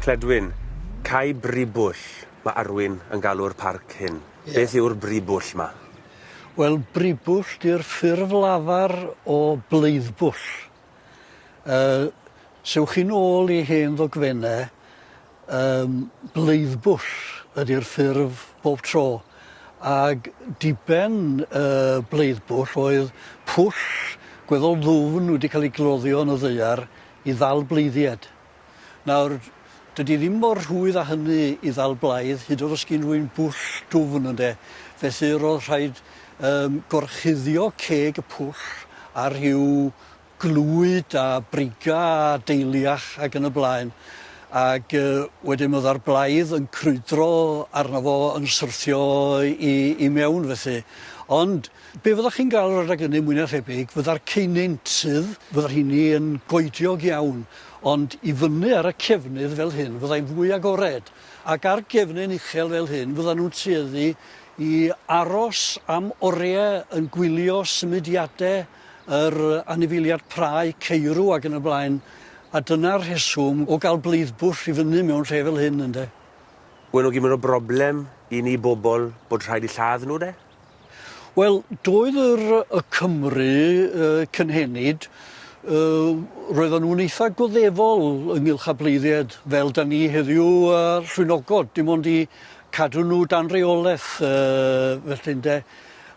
Cledwyn, Cae Bribwll, mae arwyn yn galw'r parc hyn. Ie. Beth yw'r Bribwll yma? Wel, Bribwll di'r ffurf lafar o bleidbwll. Sewch chi nôl i hen ddogfennau, bleidbwll ydy'r ffurf bob tro. Ag diben bleidbwll oedd pwll gweddol ddwfn wedi cael ei gloddio yn y ddaear i ddal bleiddiaid. Nawr, dydy ddim mor rhwydd â hynny i ddal blaidd, hyd oedd os gyn rhywun bwll dwfn ynde. Felly roedd rhaid gorchuddio ceg y pwll ar rhyw glwyd a briga a deiliach ac yn y blaen. Ac wedyn oedd ar blaidd yn crwydro arno fo yn syrthio i mewn felly. Ond be fyddwch chi'n gael o'r raglenni mwy na thebyg, fydda'r ceinentydd, fydda'r hynny yn goediog iawn. Ond i fyny ar y cefnydd fel hyn, fyddai'n fwy agored. Ac ar gefnyn uchel fel hyn, fyddan nhw'n tueddu i aros am oriau yn gwylio symudiadau yr anifeiliaid prau Cymru ac yn y blaen. A dyna'r rheswm o gael bleidbwll i fyny mewn lle fel hyn, ynde. Wyn nhw gymryd o broblem i ni bobl bod rhaid i lladd nhw, de? Wel, doedd y Cymru cynhenid, roedden nhw'n eitha goddefol ynghylch â bleiddiaid fel da ni heddiw llwynogod, dim ond i cadw nhw dan reolaeth felly ynde.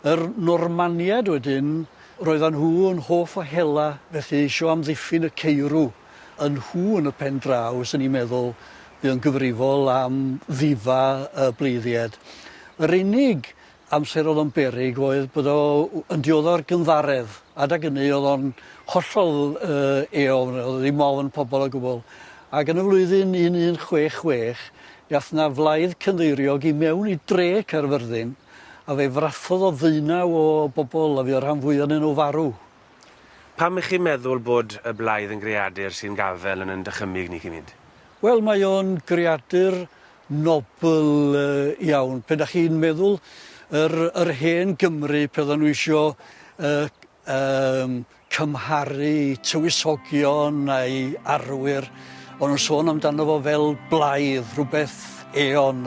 Yr Normaniad wedyn, roedden nhw yn hoff o hela, felly isio amddiffyn y Cymru. Yn nhw yn y pen draw, sy'n ni'n meddwl, bydd yn gyfrifol am ddifa y bleiddiaid. Yr unig amser oedd yn beryg oedd bod o yn diodda'r gynddaredd. Adag ynny oedd o'n hollol eang, oedd ddim ofn pobl o gwbl. Ac yn y flwyddyn 1166, gath na flaidd cyndeiriog i mewn i dre Caerfyrddin, a fe frathodd o 19 o bobl, a fi o'r rhan fwyaf yn nhw farw. Pam ych chi'n meddwl bod y blaidd yn greadur sy'n gafel yn dychymyg ni chi'n mynd? Wel, mae o'n greadur nobl iawn. Pe da chi'n meddwl yr hen Gymru, pe da nhw isio cymharu tywysogion a'i arwyr, ond nhw'n sôn amdano fo fel blaidd, rhywbeth eon,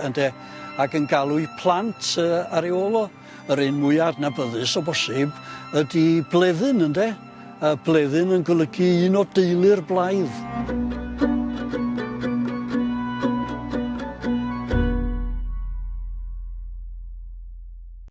ynde, ac yn galw i plant ar ei ôl o. Yr un mwyaf adnabyddus o bosib ydy bleddyn, ynde? A bleddyn yn golygu un o deulu'r blaidd.